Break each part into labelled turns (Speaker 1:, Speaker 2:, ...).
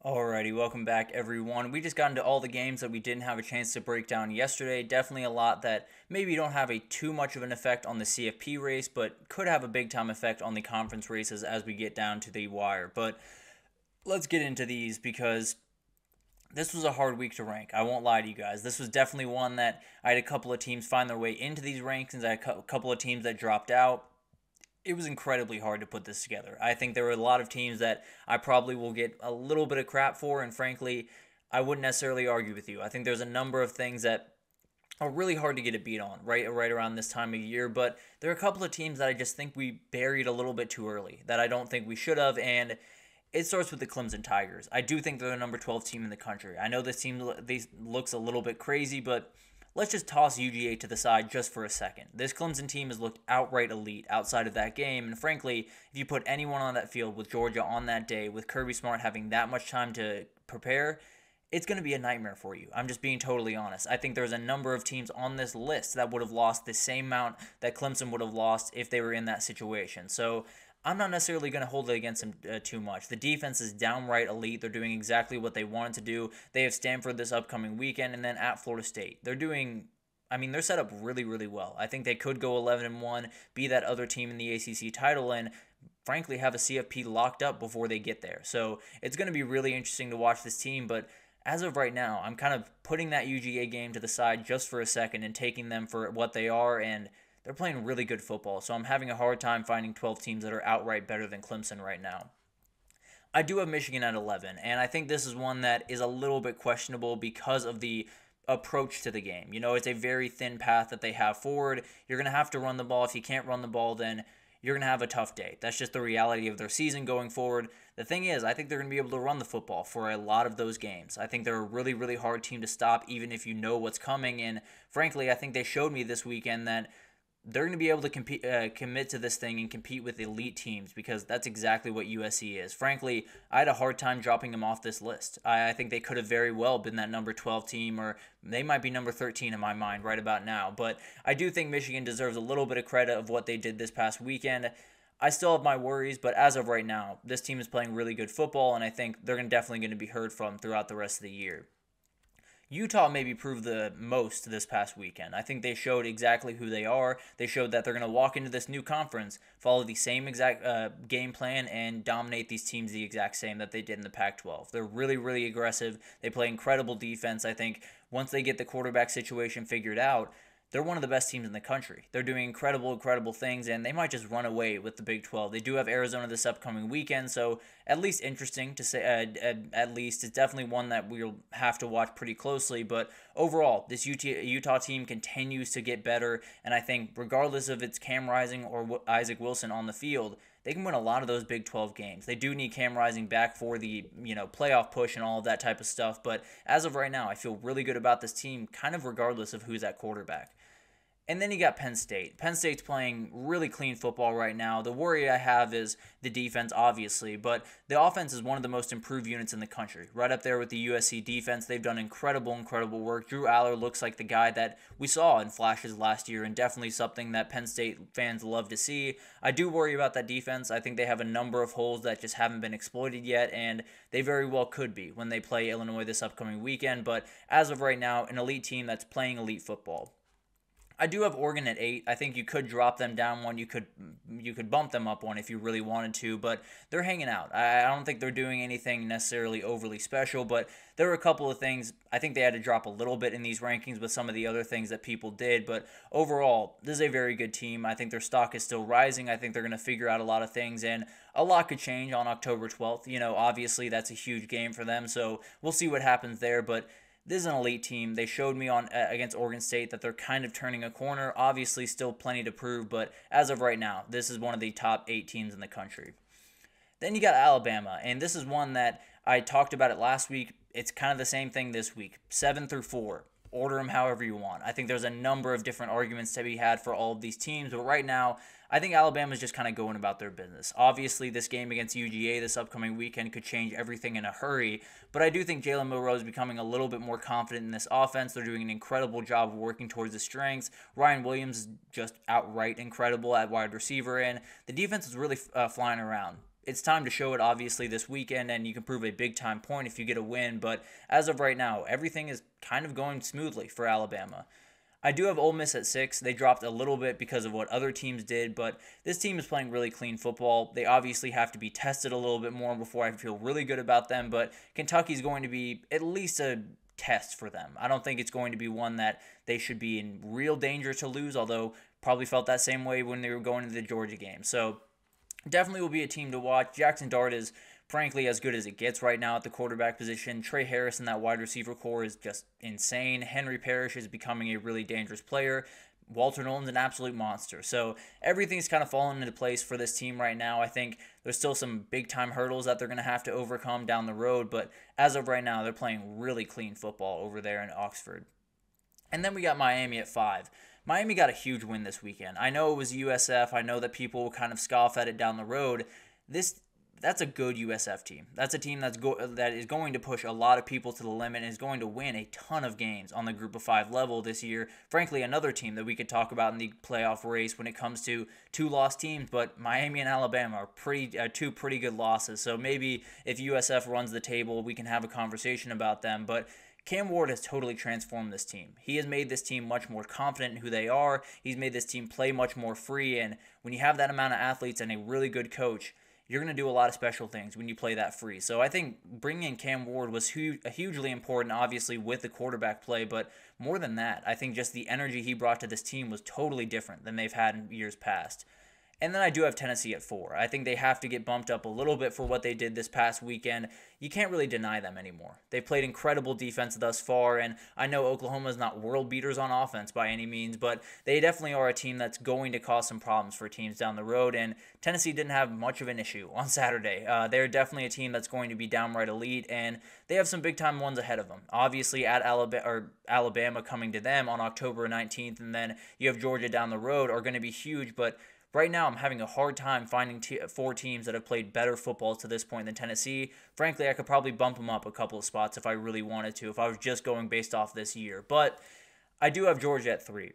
Speaker 1: Alrighty, welcome back everyone. We just got into all the games that we didn't have a chance to break down yesterday. Definitely a lot that maybe don't have a too much of an effect on the CFP race, but could have a big time effect on the conference races as we get down to the wire. But let's get into these because this was a hard week to rank. I won't lie to you guys. This was definitely one that I had a couple of teams find their way into these rankings. I had a couple of teams that dropped out. It was incredibly hard to put this together. I think there were a lot of teams that I probably will get a little bit of crap for, and frankly, I wouldn't necessarily argue with you. I think there's a number of things that are really hard to get a beat on right around this time of year, but there are a couple of teams that I just think we buried a little bit too early that I don't think we should have, and it starts with the Clemson Tigers. I do think they're the number 12 team in the country. I know this team looks a little bit crazy, but let's just toss UGA to the side just for a second. This Clemson team has looked outright elite outside of that game, and frankly, if you put anyone on that field with Georgia on that day, with Kirby Smart having that much time to prepare, it's going to be a nightmare for you. I'm just being totally honest. I think there's a number of teams on this list that would have lost the same amount that Clemson would have lost if they were in that situation. So I'm not necessarily going to hold it against them too much. The defense is downright elite. They're doing exactly what they wanted to do. They have Stanford this upcoming weekend and then at Florida State. They're set up really, really well. I think they could go 11-1, be that other team in the ACC title, and frankly have a CFP locked up before they get there. So it's going to be really interesting to watch this team, but as of right now, I'm kind of putting that UGA game to the side just for a second and taking them for what they are, and they're playing really good football, so I'm having a hard time finding 12 teams that are outright better than Clemson right now. I do have Michigan at 11, and I think this is one that is a little bit questionable because of the approach to the game. It's a very thin path that they have forward. You're going to have to run the ball. If you can't run the ball, then you're going to have a tough day. That's just the reality of their season going forward. The thing is, I think they're going to be able to run the football for a lot of those games. I think they're a really, really hard team to stop, even if you know what's coming, and frankly, I think they showed me this weekend that they're going to be able to commit to this thing and compete with elite teams because that's exactly what USC is. Frankly, I had a hard time dropping them off this list. I think they could have very well been that number 12 team, or they might be number 13 in my mind right about now. But I do think Michigan deserves a little bit of credit of what they did this past weekend. I still have my worries, but as of right now, this team is playing really good football, and I think they're definitely going to be heard from throughout the rest of the year. Utah maybe proved the most this past weekend. I think they showed exactly who they are. They showed that they're going to walk into this new conference, follow the same exact game plan, and dominate these teams the exact same that they did in the Pac-12. They're really, really aggressive. They play incredible defense. I think once they get the quarterback situation figured out, they're one of the best teams in the country. They're doing incredible things, and they might just run away with the Big 12. They do have Arizona this upcoming weekend, so at least interesting to say. At least it's definitely one that we'll have to watch pretty closely. But overall, this Utah team continues to get better, and I think regardless of it's Cam Rising or Isaac Wilson on the field, they can win a lot of those Big 12 games. They do need Cam Rising back for the playoff push and all of that type of stuff. But as of right now, I feel really good about this team, kind of regardless of who's at quarterback. And then you got Penn State. Penn State's playing really clean football right now. The worry I have is the defense, obviously, but the offense is one of the most improved units in the country. Right up there with the USC defense. They've done incredible work. Drew Aller looks like the guy that we saw in flashes last year, and definitely something that Penn State fans love to see. I do worry about that defense. I think they have a number of holes that just haven't been exploited yet, and they very well could be when they play Illinois this upcoming weekend. But as of right now, an elite team that's playing elite football. I do have Oregon at 8. I think you could drop them down one. You could bump them up one if you really wanted to, but they're hanging out. I don't think they're doing anything necessarily overly special, but there were a couple of things. I think they had to drop a little bit in these rankings with some of the other things that people did, but overall, this is a very good team. I think their stock is still rising. I think they're going to figure out a lot of things, and a lot could change on October 12th. Obviously that's a huge game for them, so we'll see what happens there, but this is an elite team. They showed me on against Oregon State that they're kind of turning a corner. Obviously, still plenty to prove, but as of right now, this is one of the top 8 teams in the country. Then you got Alabama, and this is one that I talked about it last week. It's kind of the same thing this week. 7 through 4. Order them however you want. I think there's a number of different arguments to be had for all of these teams, but right now, I think Alabama's just kind of going about their business. Obviously, this game against UGA this upcoming weekend could change everything in a hurry, but I do think Jalen Milroe is becoming a little bit more confident in this offense. They're doing an incredible job of working towards his strengths. Ryan Williams is just outright incredible at wide receiver, and the defense is really flying around. it's time to show it obviously this weekend, and you can prove a big time point if you get a win. But as of right now, everything is kind of going smoothly for Alabama. I do have Ole Miss at 6. They dropped a little bit because of what other teams did, but this team is playing really clean football. They obviously have to be tested a little bit more before I feel really good about them, but Kentucky's going to be at least a test for them. I don't think it's going to be one that they should be in real danger to lose, although probably felt that same way when they were going into the Georgia game. So definitely will be a team to watch. Jackson Dart is frankly as good as it gets right now at the quarterback position. Trey Harris in that wide receiver core is just insane. Henry Parrish is becoming a really dangerous player. Walter Nolan's an absolute monster. So everything's kind of fallen into place for this team right now. I think there's still some big time hurdles that they're going to have to overcome down the road, but as of right now, they're playing really clean football over there in Oxford. And then we got Miami at 5. Miami got a huge win this weekend. I know it was USF. I know that people will kind of scoff at it down the road. That's a good USF team. That's a team that is going to push a lot of people to the limit and is going to win a ton of games on the Group of 5 level this year. Frankly, another team that we could talk about in the playoff race when it comes to 2 lost teams, but Miami and Alabama are two pretty good losses. So maybe if USF runs the table, we can have a conversation about them. But Cam Ward has totally transformed this team. He has made this team much more confident in who they are. He's made this team play much more free, and when you have that amount of athletes and a really good coach, you're going to do a lot of special things when you play that free. So I think bringing in Cam Ward was hugely important, obviously, with the quarterback play. But more than that, I think just the energy he brought to this team was totally different than they've had in years past. And then I do have Tennessee at 4. I think they have to get bumped up a little bit for what they did this past weekend. You can't really deny them anymore. They've played incredible defense thus far, and I know Oklahoma is not world beaters on offense by any means, but they definitely are a team that's going to cause some problems for teams down the road, and Tennessee didn't have much of an issue on Saturday. They're definitely a team that's going to be downright elite, and they have some big-time ones ahead of them. Obviously, at Alabama coming to them on October 19th, and then you have Georgia down the road are going to be huge, but right now, I'm having a hard time finding 4 teams that have played better football to this point than Tennessee. Frankly, I could probably bump them up a couple of spots if I really wanted to, if I was just going based off this year. But I do have Georgia at 3.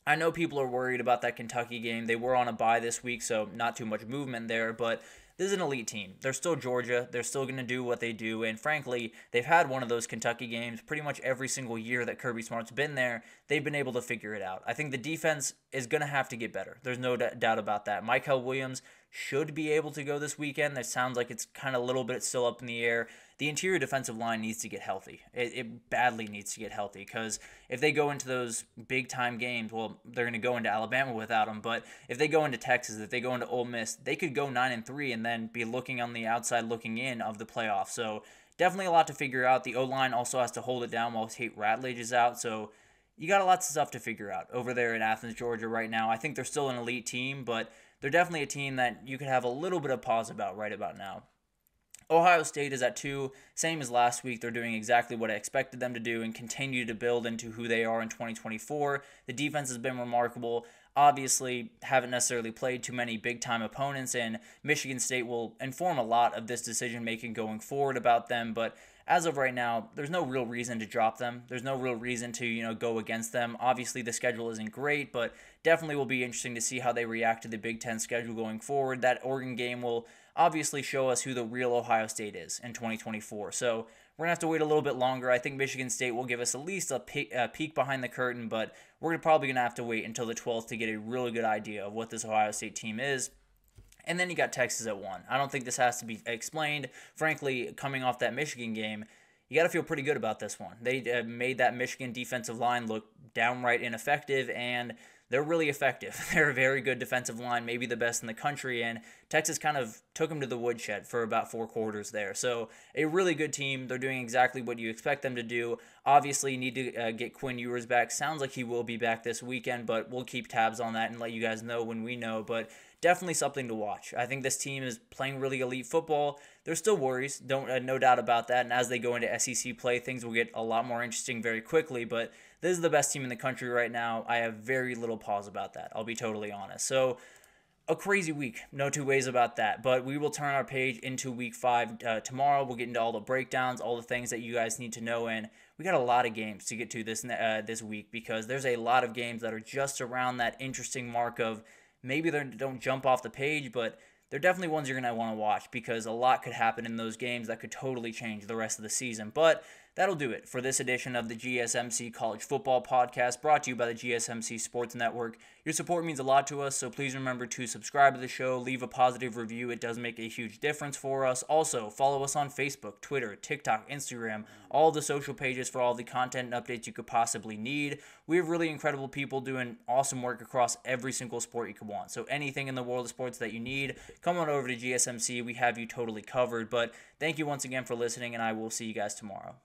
Speaker 1: I know people are worried about that Kentucky game. They were on a bye this week, so not too much movement there, but this is an elite team. They're still Georgia. They're still going to do what they do, and frankly, they've had one of those Kentucky games pretty much every single year that Kirby Smart's been there. They've been able to figure it out. I think the defense is going to have to get better. There's no doubt about that. Michael Williams should be able to go this weekend. That sounds like it's kind of a little bit still up in the air. The interior defensive line needs to get healthy. It badly needs to get healthy, because if they go into those big-time games, well, they're going to go into Alabama without them, but if they go into Texas, if they go into Ole Miss, they could go 9-3 and then be looking on the outside looking in of the playoffs. So definitely a lot to figure out. The O-line also has to hold it down while Tate Ratledge is out, so you got a lot of stuff to figure out over there in Athens, Georgia right now. I think they're still an elite team, but they're definitely a team that you could have a little bit of pause about right about now. Ohio State is at 2, same as last week. They're doing exactly what I expected them to do and continue to build into who they are in 2024. The defense has been remarkable. Obviously, haven't necessarily played too many big-time opponents, and Michigan State will inform a lot of this decision-making going forward about them, but as of right now, there's no real reason to drop them. There's no real reason to, go against them. Obviously, the schedule isn't great, but definitely will be interesting to see how they react to the Big Ten schedule going forward. That Oregon game will obviously show us who the real Ohio State is in 2024. So we're going to have to wait a little bit longer. I think Michigan State will give us at least a peek behind the curtain, but we're probably going to have to wait until the 12th to get a really good idea of what this Ohio State team is. And then you got Texas at 1. I don't think this has to be explained. Frankly, coming off that Michigan game, you got to feel pretty good about this one. They made that Michigan defensive line look downright ineffective, and they're really effective. They're a very good defensive line, maybe the best in the country, and Texas kind of took them to the woodshed for about 4 quarters there. So a really good team. They're doing exactly what you expect them to do. Obviously, you need to get Quinn Ewers back. Sounds like he will be back this weekend, but we'll keep tabs on that and let you guys know when we know. But definitely something to watch. I think this team is playing really elite football. There's still worries, no doubt about that. And as they go into SEC play, things will get a lot more interesting very quickly. But this is the best team in the country right now. I have very little pause about that. I'll be totally honest. So a crazy week, no two ways about that. But we will turn our page into week 5 tomorrow. We'll get into all the breakdowns, all the things that you guys need to know, and we got a lot of games to get to this week, because there's a lot of games that are just around that interesting mark of maybe they don't jump off the page, but they're definitely ones you're going to want to watch because a lot could happen in those games that could totally change the rest of the season. But that'll do it for this edition of the GSMC College Football Podcast, brought to you by the GSMC Sports Network. Your support means a lot to us, so please remember to subscribe to the show, leave a positive review. It does make a huge difference for us. Also, follow us on Facebook, Twitter, TikTok, Instagram, all the social pages for all the content and updates you could possibly need. We have really incredible people doing awesome work across every single sport you could want. So anything in the world of sports that you need, come on over to GSMC. We have you totally covered. But thank you once again for listening, and I will see you guys tomorrow.